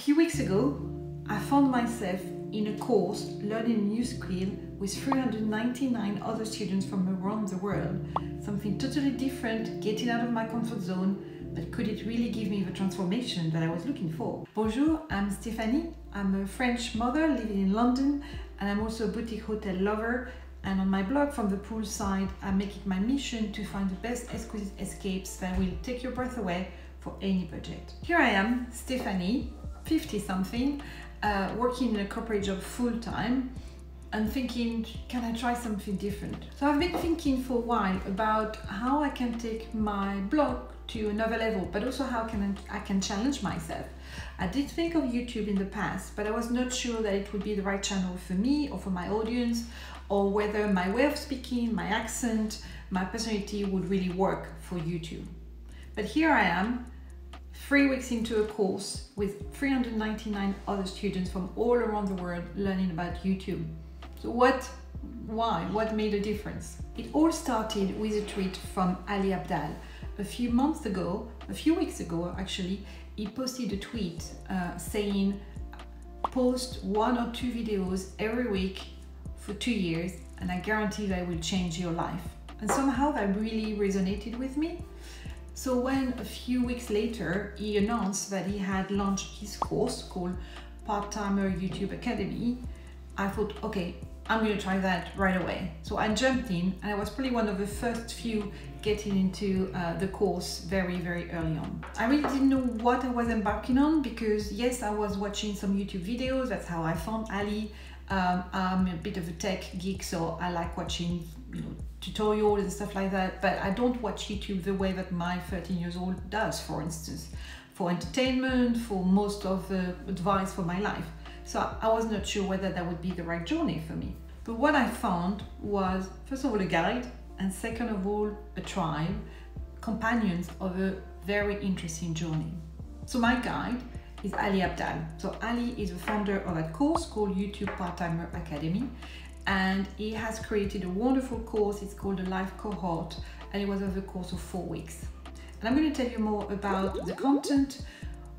few weeks ago, I found myself in a course learning a new skill with 399 other students from around the world. Something totally different, getting out of my comfort zone, but could it really give me the transformation that I was looking for? Bonjour, I'm Stéphanie. I'm a French mother living in London, and I'm also a boutique hotel lover. And on my blog From the Poolside, I make it my mission to find the best exquisite escapes that will take your breath away for any budget. Here I am, Stéphanie, 50-something, working in a corporate job full-time and thinking, can I try something different? So I've been thinking for a while about how I can take my blog to another level, but also how I can challenge myself. I did think of YouTube in the past, but I was not sure that it would be the right channel for me or for my audience, or whether my way of speaking, my accent, my personality would really work for YouTube. But here I am, 3 weeks into a course with 399 other students from all around the world learning about YouTube. So why? What made a difference? It all started with a tweet from Ali Abdaal. A few weeks ago actually, he posted a tweet saying, post 1 or 2 videos every week for 2 years and I guarantee that will change your life. And somehow that really resonated with me. So when a few weeks later he announced that he had launched his course called Part-Timer YouTube Academy, I thought, okay, I'm going to try that right away. So I jumped in, and I was probably one of the first few getting into the course very, very early on. I really didn't know what I was embarking on because yes, I was watching some YouTube videos. That's how I found Ali. I'm a bit of a tech geek, so I like watching tutorials and stuff like that, but I don't watch YouTube the way that my 13-year-old does, for instance, for entertainment, for most of the advice for my life. So I was not sure whether that would be the right journey for me. But what I found was, first of all, a guide, and second of all, a tribe, companions of a very interesting journey. So my guide is Ali Abdaal. So Ali is the founder of that course called YouTube Part-Timer Academy, and he has created a wonderful course. It's called the Live Cohort, and it was over the course of 4 weeks. And I'm going to tell you more about the content,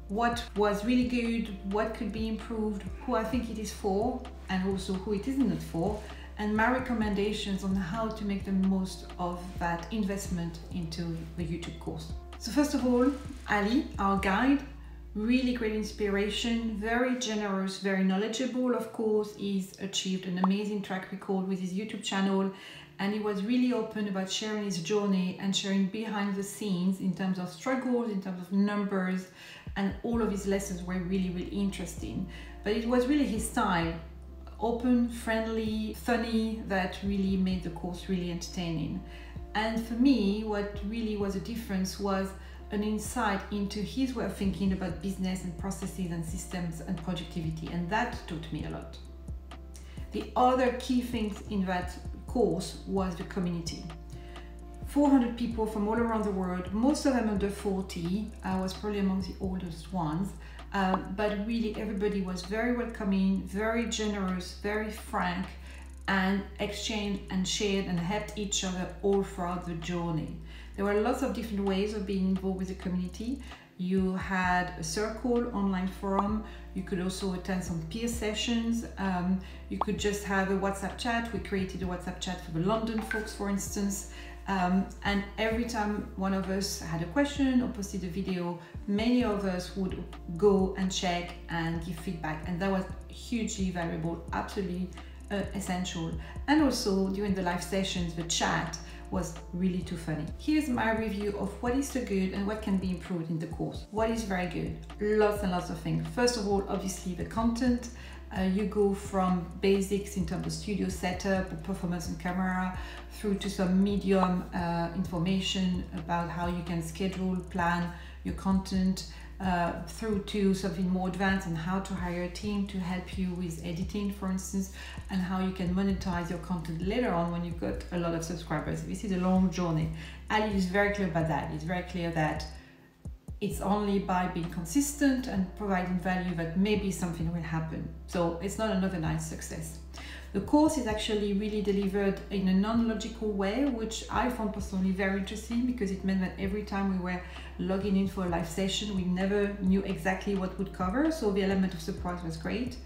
what was really good, what could be improved, who I think it is for, and also who it isn't for, and my recommendations on how to make the most of that investment into the YouTube course. So first of all, Ali, our guide, really great inspiration, very generous, very knowledgeable. Of course, he's achieved an amazing track record with his YouTube channel, and he was really open about sharing his journey and sharing behind the scenes in terms of struggles, in terms of numbers, and all of his lessons were really, really interesting. But it was really his style, open, friendly, funny, that really made the course really entertaining. And for me, what really was a difference was an insight into his way of thinking about business and processes and systems and productivity, and that taught me a lot. The other key things in that course was the community. 400 people from all around the world, most of them under 40. I was probably among the oldest ones, but really everybody was very welcoming, very generous, very frank, and exchanged and shared and helped each other all throughout the journey. There were lots of different ways of being involved with the community. You had a circle, online forum. You could also attend some peer sessions. You could just have a WhatsApp chat. We created a WhatsApp chat for the London folks, for instance. And every time one of us had a question or posted a video, many of us would go and check and give feedback. And that was hugely valuable, absolutely essential. And also during the live sessions, the chat was really too funny. Here's my review of what is so good and what can be improved in the course. What is very good? Lots and lots of things. First of all, obviously the content. You go from basics in terms of studio setup, performance and camera, through to some medium information about how you can schedule, plan your content, through to something more advanced on how to hire a team to help you with editing, for instance, and how you can monetize your content later on when you've got a lot of subscribers. This is a long journey. Ali is very clear about that. He's very clear that it's only by being consistent and providing value that maybe something will happen. So it's not an overnight success. The course is actually really delivered in a non-logical way, which I found personally very interesting, because it meant that every time we were logging in for a live session, we never knew exactly what would cover, so the element of surprise was great.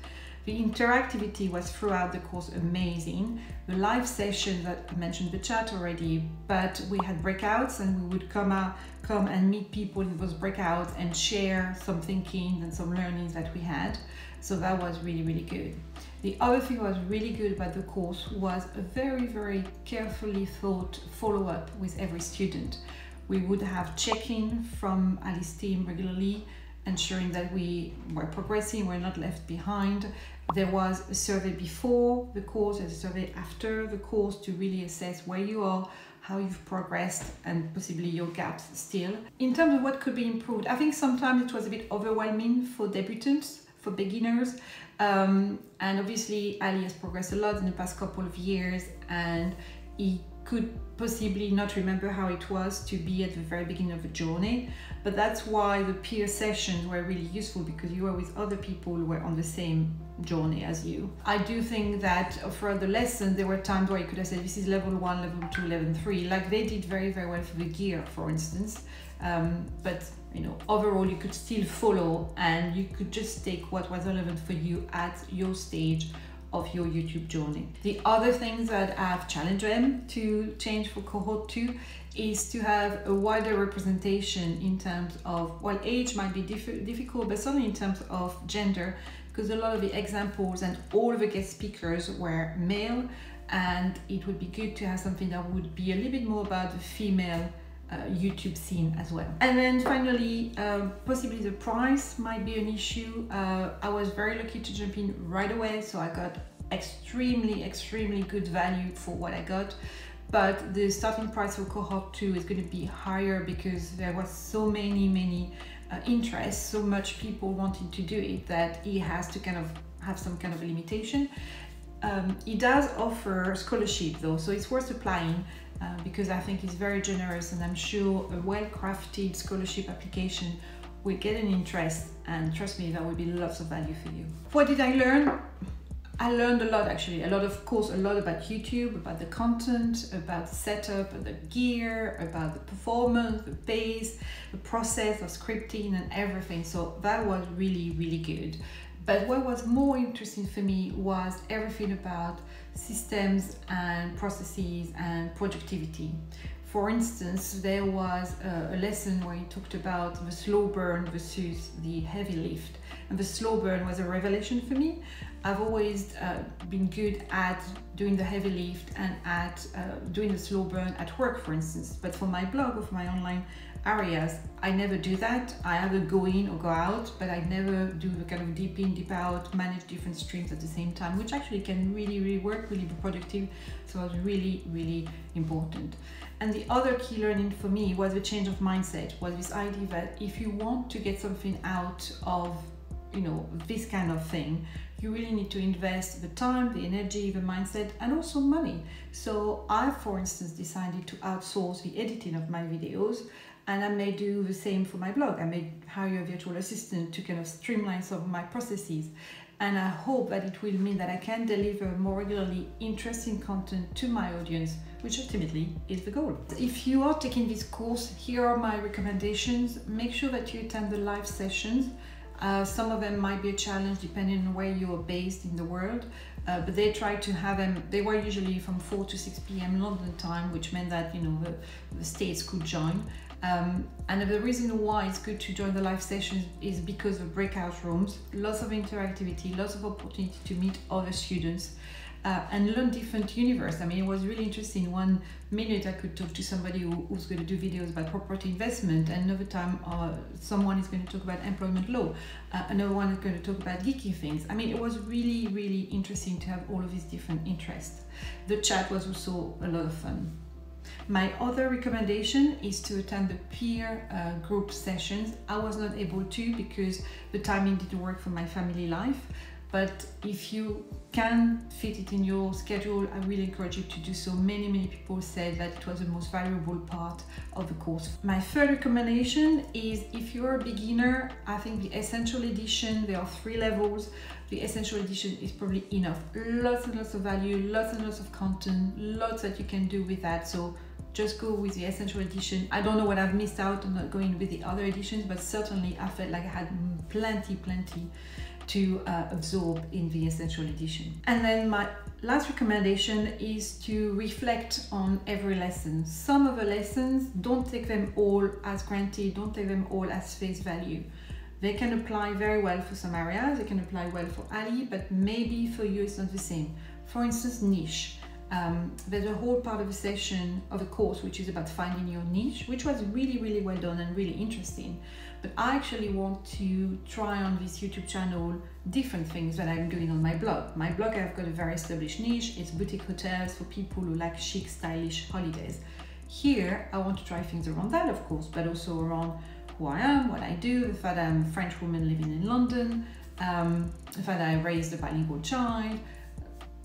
The interactivity was throughout the course amazing. The live session that I mentioned the chat already, but we had breakouts and we would come and meet people in those breakouts and share some thinking and some learnings that we had. So that was really, really good. The other thing that was really good about the course was a very, very carefully thought follow-up with every student. We would have check-in from Ali's team regularly, ensuring that we were progressing, we're not left behind. There was a survey before the course and a survey after the course to really assess where you are, how you've progressed, and possibly your gaps still. In terms of what could be improved, I think sometimes it was a bit overwhelming for debutants, for beginners. And obviously Ali has progressed a lot in the past couple of years, and he could possibly not remember how it was to be at the very beginning of the journey. But that's why the peer sessions were really useful, because you were with other people who were on the same journey as you. I do think that throughout the lesson there were times where you could have said this is level 1, level 2, level 3, like they did very, very well for the gear, for instance. But you know, overall you could still follow, and you could just take what was relevant for you at your stage of your YouTube journey. The other things that I've challenged them to change for cohort 2 is to have a wider representation in terms of, well, age might be difficult, but certainly in terms of gender, because a lot of the examples and all of the guest speakers were male, and it would be good to have something that would be a little bit more about the female YouTube scene as well. And then finally, possibly the price might be an issue. I was very lucky to jump in right away, so I got extremely good value for what I got. But the starting price for cohort 2 is going to be higher, because there was so many interests, so much people wanting to do it, that he has to kind of have some kind of a limitation. He does offer scholarship though, so it's worth applying. Because I think it's very generous, and I'm sure a well-crafted scholarship application will get an interest, and trust me, that will be lots of value for you. What did I learn? I learned a lot actually, a lot about YouTube, about the content, about the setup, the gear, about the performance, the pace, the process of scripting and everything. So that was really good. But what was more interesting for me was everything about systems and processes and productivity. For instance, there was a lesson where he talked about the slow burn versus the heavy lift. And the slow burn was a revelation for me. I've always been good at doing the heavy lift and at doing the slow burn at work, for instance. But for my blog or for my online areas, I never do that. I either go in or go out, but I never do the kind of deep in, deep out, manage different streams at the same time, which actually can really work, really be productive. So it was really important. And the other key learning for me was the change of mindset, was this idea that if you want to get something out of, you know, this kind of thing, you really need to invest the time, the energy, the mindset, and also money. So I, for instance, decided to outsource the editing of my videos, and I may do the same for my blog. I may hire a virtual assistant to kind of streamline some of my processes. And I hope that it will mean that I can deliver more regularly interesting content to my audience, which ultimately is the goal. If you are taking this course, here are my recommendations. Make sure that you attend the live sessions. Some of them might be a challenge depending on where you are based in the world, but they try to have them, they were usually from 4 to 6 p.m. London time, which meant that, you know, the States could join. And the reason why it's good to join the live sessions is because of breakout rooms, lots of interactivity, lots of opportunity to meet other students and learn different universe. I mean, it was really interesting. 1 minute I could talk to somebody who's going to do videos about property investment, and another time someone is going to talk about employment law, another one is going to talk about geeky things. I mean, it was really interesting to have all of these different interests. The chat was also a lot of fun. My other recommendation is to attend the peer group sessions. I was not able to because the timing didn't work for my family life. but if you can fit it in your schedule, I really encourage you to do so. Many people said that it was the most valuable part of the course. My third recommendation is, if you're a beginner, I think the Essential Edition, there are 3 levels. The Essential Edition is probably enough. Lots and lots of value, lots and lots of content, lots that you can do with that. So just go with the Essential Edition. I don't know what I've missed out on not going with the other editions, but certainly I felt like I had plenty to absorb in the Essential Edition. And then my last recommendation is to reflect on every lesson. Some of the lessons, don't take them all as granted, don't take them all as face value. They can apply very well for some areas, they can apply well for Ali, but maybe for you it's not the same. For instance, niche. There's a whole part of a session of a course which is about finding your niche, which was really well done and really interesting. But I actually want to try on this YouTube channel different things that I'm doing on my blog. My blog, I've got a very established niche. It's boutique hotels for people who like chic, stylish holidays. Here, I want to try things around that, of course, but also around who I am, what I do, the fact I'm a French woman living in London, the fact I raised a bilingual child,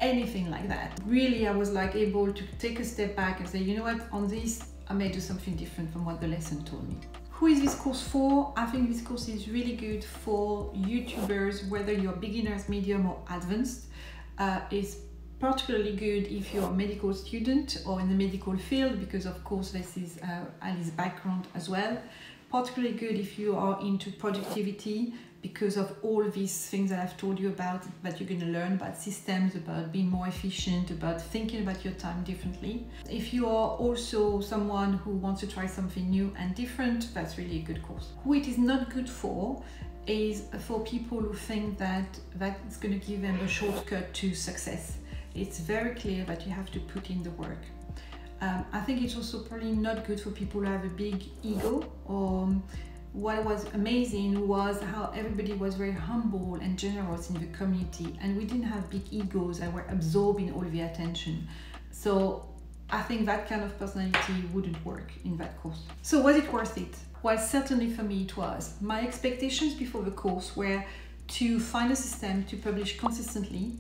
anything like that. Really, I was like able to take a step back and say, you know what, on this, I may do something different from what the lesson told me. Who is this course for? I think this course is really good for YouTubers, whether you're beginners, medium or advanced. It's particularly good if you're a medical student or in the medical field, because of course this is Ali's background as well. Particularly good if you are into productivity, because of all these things that I've told you about, that you're going to learn about systems, about being more efficient, about thinking about your time differently. If you are also someone who wants to try something new and different, that's really a good course. Who it is not good for is for people who think that that's going to give them a shortcut to success. It's very clear that you have to put in the work. I think it's also probably not good for people who have a big ego. Or what was amazing was how everybody was very humble and generous in the community, and we didn't have big egos that were absorbing all the attention. So I think that kind of personality wouldn't work in that course. So was it worth it? Well, certainly for me it was. My expectations before the course were to find a system to publish consistently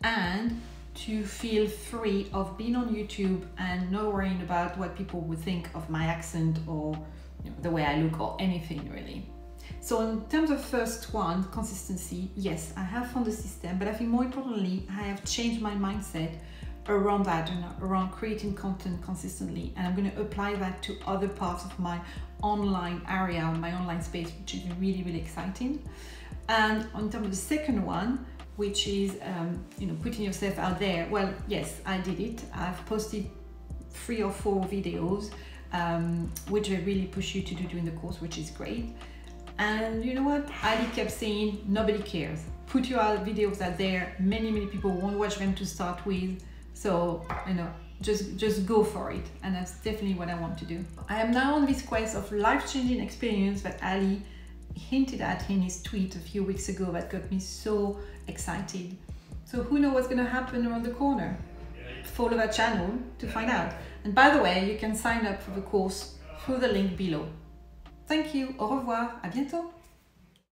and to feel free of being on YouTube and not worrying about what people would think of my accent or the way I look or anything really. So in terms of first one, consistency, yes, I have found a system, but I think more importantly, I have changed my mindset around that and around creating content consistently. And I'm going to apply that to other parts of my online area, my online space, which is really exciting. And on terms of the second one, which is putting yourself out there, well, yes, I did it. I've posted 3 or 4 videos, which I really push you to do during the course, which is great. And you know what? Ali kept saying, nobody cares. Put your videos out there. Many people won't watch them to start with. So, just go for it. And that's definitely what I want to do. I am now on this quest of life-changing experience that Ali hinted at in his tweet a few weeks ago that got me so excited. So who knows what's going to happen around the corner? Follow that channel to find out. And by the way, you can sign up for the course through the link below. Thank you, au revoir, à bientôt.